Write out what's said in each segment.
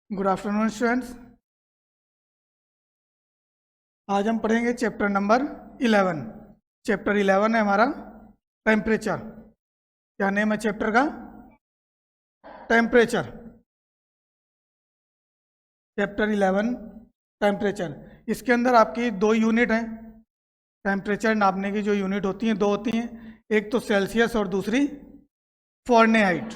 Good afternoon students. आज हम पढ़ेंगे चैप्टर नंबर 11। चैप्टर 11 है हमारा टेम्परेचर। क्या नेम है चैप्टर का? टेम्परेचर। Chapter 11 temperature. इसके अंदर आपकी दो यूनिट हैं। टेम्परेचर नापने की जो यूनिट होती हैं दो होती हैं, एक तो सेल्सियस और दूसरी फ़ारेनहाइट।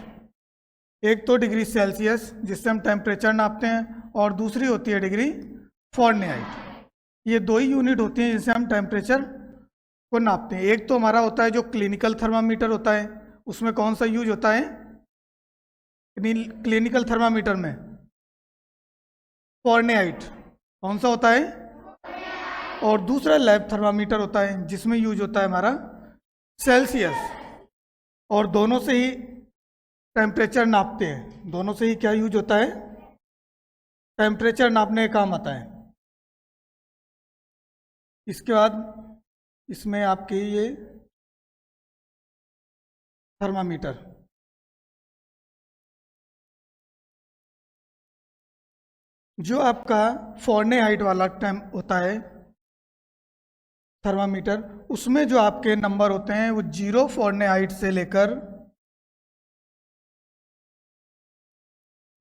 एक तो डिग्री सेल्सियस जिससे हम टेम्परेचर नापते हैं और दूसरी होती है डिग्री फ़ारेनहाइट। ये दो ही यूनिट होती हैं जिनसे हम टेम्परेचर को नापते हैं। एक तो हमारा होता है जो क्लिनिकल थर्मामीटर होता है, उसमें कौन सा यूज होता है? क्लिनिकल थर्मामीटर में फ़ारेनहाइट कौन सा होता है, और दूसरा लैब थर्मामीटर होता है जिसमें यूज होता है हमारा सेल्सियस। और दोनों से ही टेम्परेचर नापते हैं। दोनों से ही क्या यूज होता है? टेम्परेचर नापने का काम आता है। इसके बाद इसमें आपके ये थर्मामीटर, जो आपका फ़ारेनहाइट वाला टेम्प होता है थर्मामीटर, उसमें जो आपके नंबर होते हैं वो 0 फ़ारेनहाइट से लेकर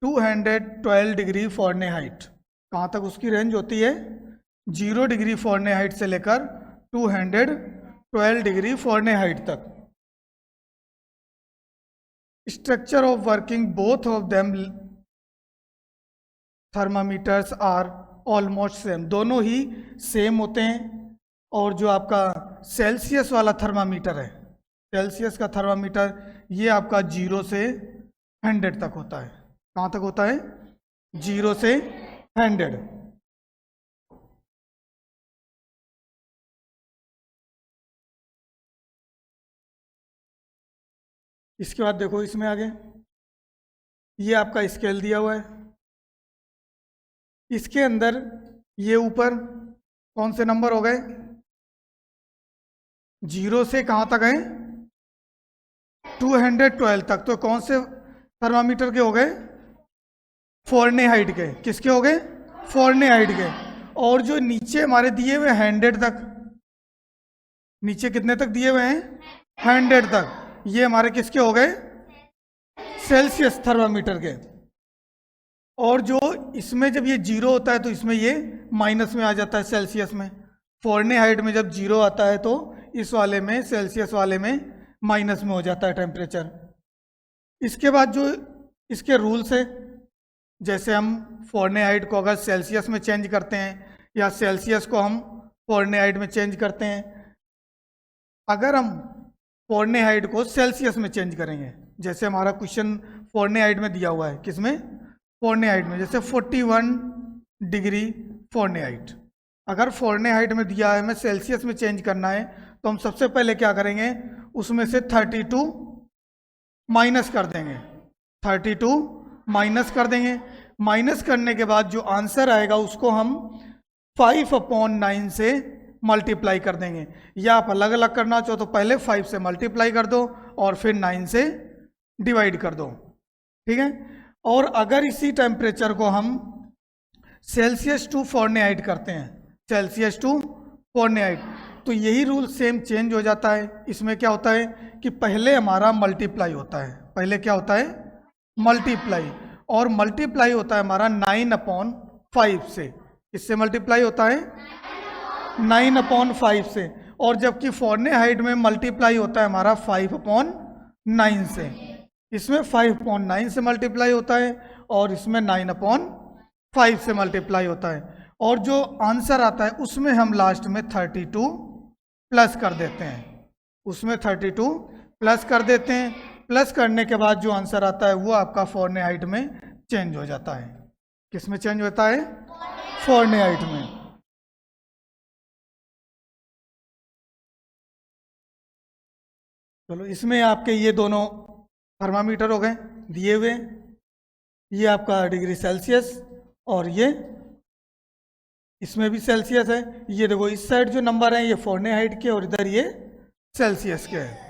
212 डिग्री फ़ारेनहाइट, कहाँ तक उसकी रेंज होती है? 0 डिग्री फ़ारेनहाइट से लेकर 212 डिग्री फ़ारेनहाइट तक। Structure of working both of them thermometers are almost same, दोनों ही सेम होते हैं। और जो आपका सेल्सियस वाला थर्मामीटर है, सेल्सियस का थर्मामीटर, ये आपका 0 से 100 तक होता है। कहाँ तक होता है? 0 से 100। इसके बाद देखो इसमें आगे ये आपका स्केल दिया हुआ है। इसके अंदर ये ऊपर कौन से नंबर हो गए? 0 से कहाँ तक है? 212 तक। तो कौन से थर्मामीटर के हो गए? फ़ारेनहाइट के। किसके हो गए? फ़ारेनहाइट के। और जो नीचे हमारे दिए हुए 100 तक, नीचे कितने तक दिए हुए हैं? 100 तक। ये हमारे किसके हो गए? सेल्सियस थर्मामीटर के। और जो इसमें जब ये 0 होता है तो इसमें ये माइनस में आ जाता है सेल्सियस में। फ़ारेनहाइट में जब 0 आता है तो इस वाले में, सेल्सियस वाले में, माइनस में हो जाता है टेम्परेचर। इसके बाद जो इसके रूल्स है, जैसे हम फ़ारेनहाइट को अगर सेल्सियस में चेंज करते हैं या सेल्सियस को हम फ़ारेनहाइट में चेंज करते हैं, अगर हम फ़ारेनहाइट को सेल्सियस में चेंज करेंगे, जैसे हमारा क्वेश्चन फ़ारेनहाइट में दिया हुआ है, किसमें? फ़ारेनहाइट में। जैसे 41 डिग्री फ़ारेनहाइट, अगर फ़ारेनहाइट में दिया है, हमें सेल्सियस में चेंज करना है, तो हम सबसे पहले क्या करेंगे? उसमें से 32 माइनस कर देंगे। 32 माइनस कर देंगे। माइनस करने के बाद जो आंसर आएगा उसको हम 5/9 से मल्टीप्लाई कर देंगे। या आप अलग अलग करना चाहो तो पहले 5 से मल्टीप्लाई कर दो और फिर 9 से डिवाइड कर दो, ठीक है। और अगर इसी टेम्परेचर को हम सेल्सियस टू फ़ारेनहाइट करते हैं, सेल्सियस टू फ़ारेनहाइट, तो यही रूल सेम चेंज हो जाता है। इसमें क्या होता है कि पहले हमारा मल्टीप्लाई होता है। पहले क्या होता है? मल्टीप्लाई। और मल्टीप्लाई होता है हमारा 9/5 से। इससे मल्टीप्लाई होता है 9/5 से। और जबकि फ़ारेनहाइट में मल्टीप्लाई होता है हमारा 5/9 से। इसमें 5/9 से मल्टीप्लाई होता है और इसमें 9/5 से मल्टीप्लाई होता है। और जो आंसर आता है उसमें हम लास्ट में 32 प्लस कर देते हैं। उसमें 32 प्लस कर देते हैं। प्लस करने के बाद जो आंसर आता है वो आपका फ़ारेनहाइट में चेंज हो जाता है। किस में चेंज होता है? फ़ारेनहाइट में। चलो, इसमें आपके ये दोनों थर्मामीटर हो गए दिए हुए। ये आपका डिग्री सेल्सियस और ये इसमें भी सेल्सियस है। ये देखो इस साइड जो नंबर है ये फ़ारेनहाइट के और इधर ये सेल्सियस के है।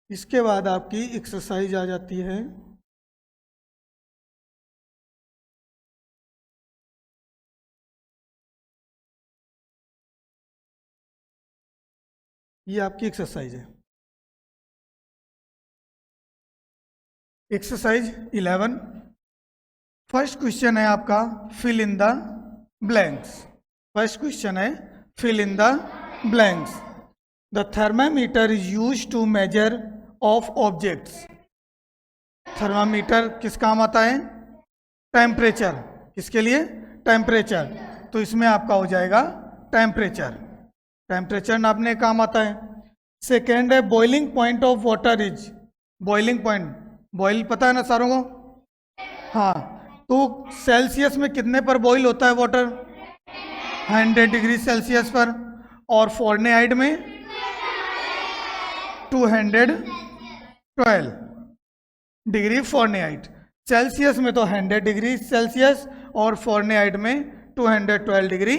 इसके बाद आपकी एक्सरसाइज आ जाती है ये आपकी एक्सरसाइज है। एक्सरसाइज 11। फर्स्ट क्वेश्चन है आपका fill in the blanks. First question है fill in the blanks. The thermometer is use to measure of objects. Thermometer किस काम आता है? टेम्परेचर। किसके लिए? टेम्परेचर। तो इसमें आपका हो जाएगा टेम्परेचर। टेम्परेचर नापने काम आता है। सेकेंड है boiling point of water is. Boiling point, boil पता है ना सारों को? हाँ, तो सेल्सियस में कितने पर बॉइल होता है वाटर? 100 डिग्री सेल्सियस पर। और फ़ारेनहाइट में 212 डिग्री फ़ारेनहाइट। सेल्सियस में तो 100 डिग्री सेल्सियस और फ़ारेनहाइट में 212 डिग्री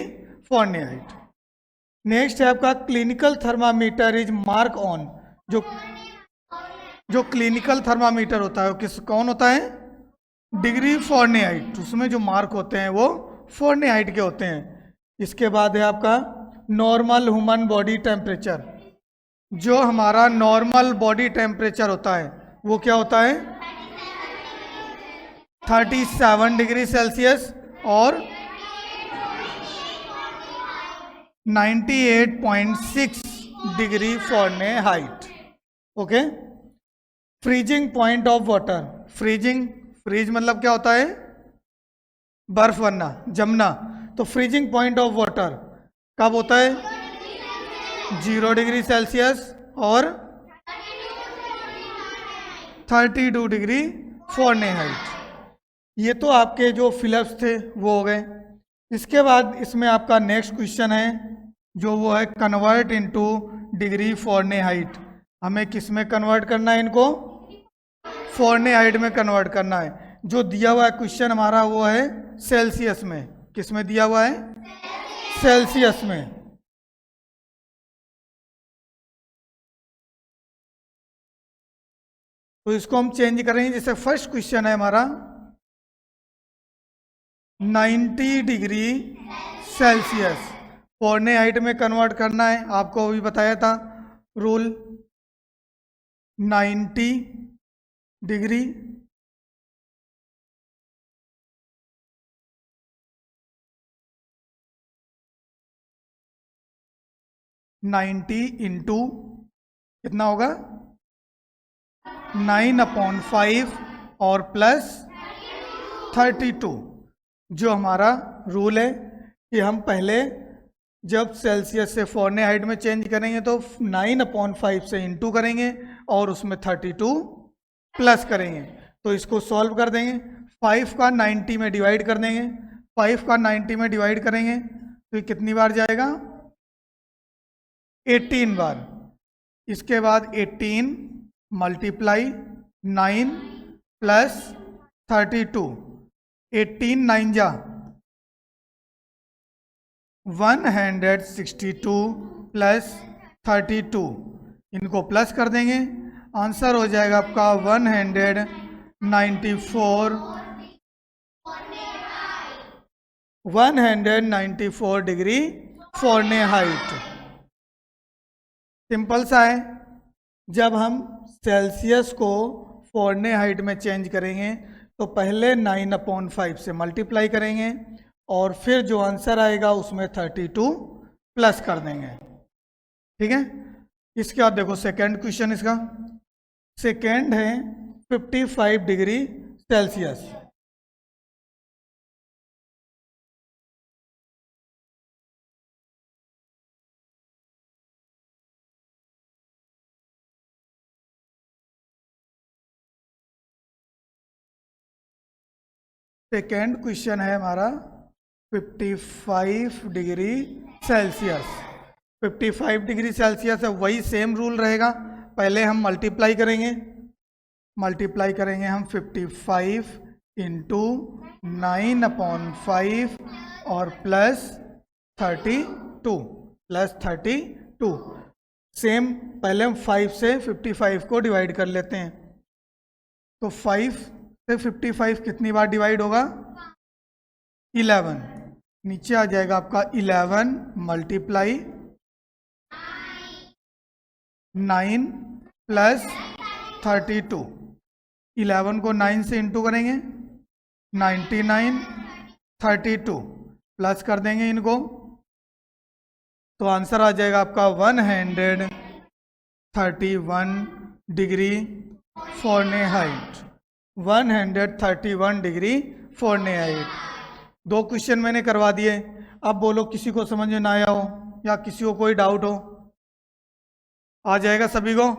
फ़ारेनहाइट। नेक्स्ट है आपका clinical thermometer is mark on. जो क्लिनिकल थर्मामीटर होता है वो कौन होता है? Degree Fahrenheit. उसमें जो मार्क होते हैं वो फ़ारेनहाइट के होते हैं। इसके बाद है आपका नॉर्मल ह्यूमन बॉडी टेम्परेचर। जो हमारा नॉर्मल बॉडी टेम्परेचर होता है वो क्या होता है? 37 डिग्री सेल्सियस और 98.6 degree Fahrenheit. Okay. Freezing point of water. Freeze मतलब क्या होता है? बर्फ बनना, जमना। तो फ्रीजिंग पॉइंट ऑफ वाटर कब होता है? 0 डिग्री सेल्सियस और 32 डिग्री फ़ारेनहाइट। ये तो आपके जो फिलअप्स थे वो हो गए। इसके बाद इसमें आपका नेक्स्ट क्वेश्चन है जो वो है कन्वर्ट इनटू डिग्री फ़ारेनहाइट। हमें किस में कन्वर्ट करना है? इनको फ़ारेनहाइट में कन्वर्ट करना है। जो दिया हुआ है क्वेश्चन हमारा वो है सेल्सियस में। किस में दिया हुआ है? सेल्सियस में। तो इसको हम चेंज करेंगे। जैसे फर्स्ट क्वेश्चन है हमारा 90 डिग्री सेल्सियस फ़ारेनहाइट में कन्वर्ट करना है। आपको अभी बताया था रूल। 90 डिग्री इंटू कितना होगा? 9/5 और प्लस 32। जो हमारा रूल है कि हम पहले जब सेल्सियस से फ़ारेनहाइट में चेंज करेंगे तो 9/5 से इंटू करेंगे और उसमें 32 प्लस करेंगे। तो इसको सॉल्व कर देंगे। 5 का 90 में डिवाइड कर देंगे। 5 का 90 में डिवाइड करेंगे तो ये कितनी बार जाएगा? 18 बार। इसके बाद 18 मल्टीप्लाई 9 प्लस 32। 18 9 जा 162 प्लस 32। इनको प्लस कर देंगे, आंसर हो जाएगा आपका 194 डिग्री फ़ारेनहाइट। सिंपल सा है। जब हम सेल्सियस को फ़ारेनहाइट में चेंज करेंगे तो पहले 9/5 से मल्टीप्लाई करेंगे और फिर जो आंसर आएगा उसमें 32 प्लस कर देंगे। ठीक है। इसके बाद देखो सेकंड क्वेश्चन इसका। सेकंड है 55 डिग्री सेल्सियस। सेकेंड क्वेश्चन है हमारा 55 डिग्री सेल्सियस। 55 डिग्री सेल्सियस है, वही सेम रूल रहेगा। पहले हम मल्टीप्लाई करेंगे हम 55 इंटू 9/5 और प्लस 32। सेम पहले हम 5 से 55 को डिवाइड कर लेते हैं। तो 5 से 55 कितनी बार डिवाइड होगा? 11। नीचे आ जाएगा आपका 11 मल्टीप्लाई 9 प्लस 32। 11 को 9 से इंटू करेंगे 99, 32 प्लस कर देंगे इनको, तो आंसर आ जाएगा आपका 131 degree Fahrenheit. 131 degree Fahrenheit. 2 question मैंने करवा दिए। अब बोलो किसी को समझ में ना आया हो या किसी को कोई डाउट हो? आ जाएगा सभी को?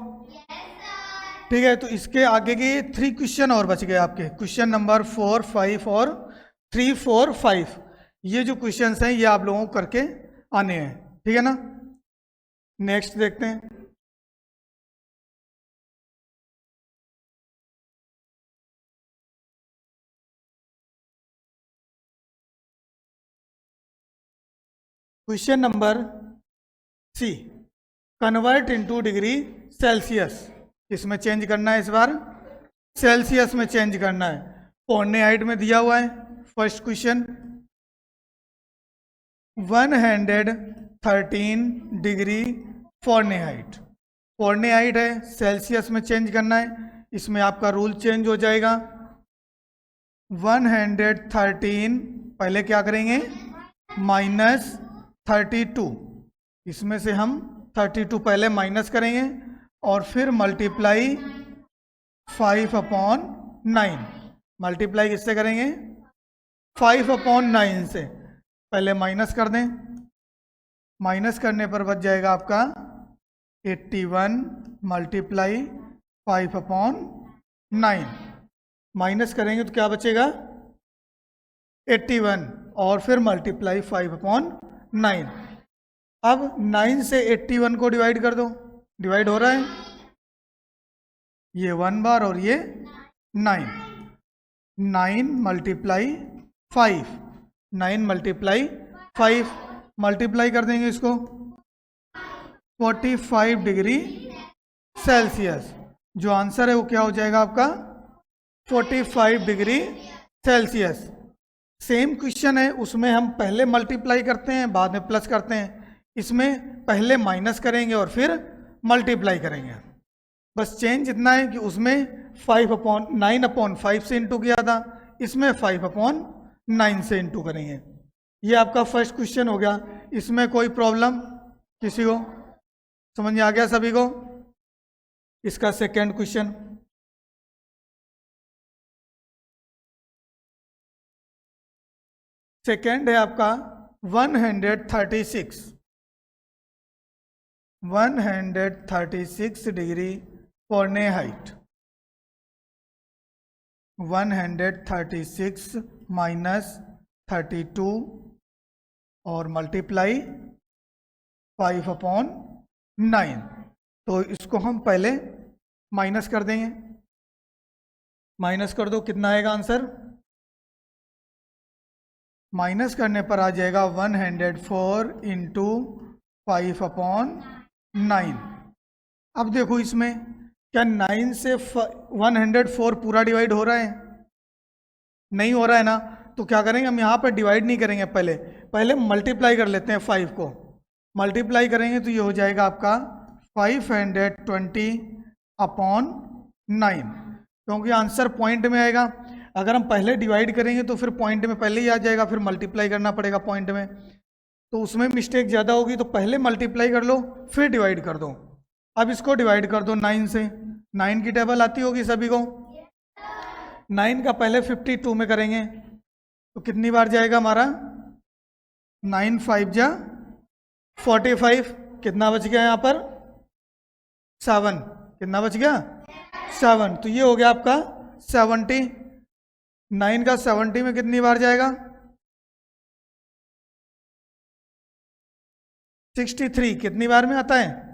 ठीक है, तो इसके आगे के 3 क्वेश्चन और बच गए आपके। क्वेश्चन नंबर 4, 5 और 3, 4, 5। ये जो क्वेश्चंस हैं ये आप लोगों को करके आने हैं, ठीक है ना। नेक्स्ट देखते हैं। Question number C, convert into degree Celsius. इसमें चेंज करना है, इस बार सेल्सियस में चेंज करना है। फ़ारेनहाइट में दिया हुआ है। First question 113 degree Fahrenheit. Fahrenheit है, सेल्सियस में चेंज करना है। इसमें आपका रूल चेंज हो जाएगा। 113 पहले क्या करेंगे? -32। इसमें से हम 32 पहले माइनस करेंगे और फिर मल्टीप्लाई 5/9। मल्टीप्लाई किससे करेंगे? 5/9 से। पहले माइनस कर दें, माइनस करने पर बच जाएगा आपका 81 मल्टीप्लाई 5/9। माइनस करेंगे तो क्या बचेगा? 81 और फिर मल्टीप्लाई 5/9। अब 9 से 81 को डिवाइड कर दो। डिवाइड हो रहा है, ये 1 बार और ये 9। 9 मल्टीप्लाई 5, 9 मल्टीप्लाई 5, मल्टीप्लाई कर देंगे इसको 45 डिग्री सेल्सियस। जो आंसर है वो क्या हो जाएगा आपका? 45 डिग्री सेल्सियस। सेम क्वेश्चन है, उसमें हम पहले मल्टीप्लाई करते हैं बाद में प्लस करते हैं। इसमें पहले माइनस करेंगे और फिर मल्टीप्लाई करेंगे। बस चेंज इतना है कि उसमें 9/5 से इंटू किया था, इसमें 5/9 से इंटू करेंगे। ये आपका फर्स्ट क्वेश्चन हो गया। इसमें कोई प्रॉब्लम किसी को? समझ में आ गया सभी को? इसका सेकेंड क्वेश्चन, सेकेंड है आपका 136 डिग्री फ़ारेनहाइट। 136 -32 और मल्टीप्लाई 5/9। तो इसको हम पहले माइनस कर देंगे। माइनस कर दो, कितना आएगा आंसर? माइनस करने पर आ जाएगा 104 इंटू 5/9। अब देखो इसमें क्या 9 से 104 पूरा डिवाइड हो रहा है? नहीं हो रहा है ना। तो क्या करेंगे हम? यहाँ पर डिवाइड नहीं करेंगे, पहले मल्टीप्लाई कर लेते हैं 5 को। मल्टीप्लाई करेंगे तो ये हो जाएगा आपका 520/9, क्योंकि आंसर पॉइंट में आएगा। अगर हम पहले डिवाइड करेंगे तो फिर पॉइंट में पहले ही आ जाएगा, फिर मल्टीप्लाई करना पड़ेगा पॉइंट में, तो उसमें मिस्टेक ज़्यादा होगी। तो पहले मल्टीप्लाई कर लो फिर डिवाइड कर दो। अब इसको डिवाइड कर दो 9 से। 9 की टेबल आती होगी सभी को। 9 का पहले 52 में करेंगे तो कितनी बार जाएगा हमारा? 9 5 जा 45। कितना बच गया यहाँ पर? 7। कितना बच गया? 7। तो ये हो गया आपका 70। 9 का 70 में कितनी बार जाएगा? 63। कितनी बार में आता है?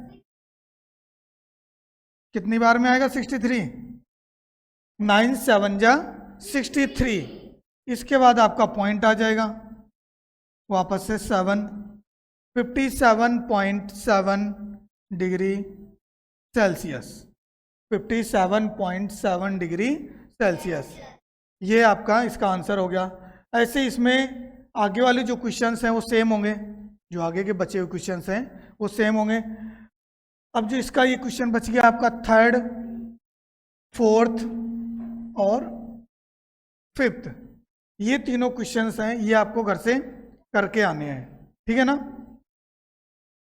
कितनी बार में आएगा 63? 9 7 जा 63। इसके बाद आपका पॉइंट आ जाएगा वापस से 7। 57.7 डिग्री सेल्सियस, 57.7 डिग्री सेल्सियस। ये आपका इसका आंसर हो गया। ऐसे इसमें आगे वाले जो क्वेश्चंस हैं वो सेम होंगे, जो आगे के बचे हुए क्वेश्चंस हैं वो सेम होंगे। अब जो इसका ये क्वेश्चन बच गया आपका थर्ड, फोर्थ और फिफ्थ, ये तीनों क्वेश्चंस हैं, ये आपको घर से करके आने हैं, ठीक है ना।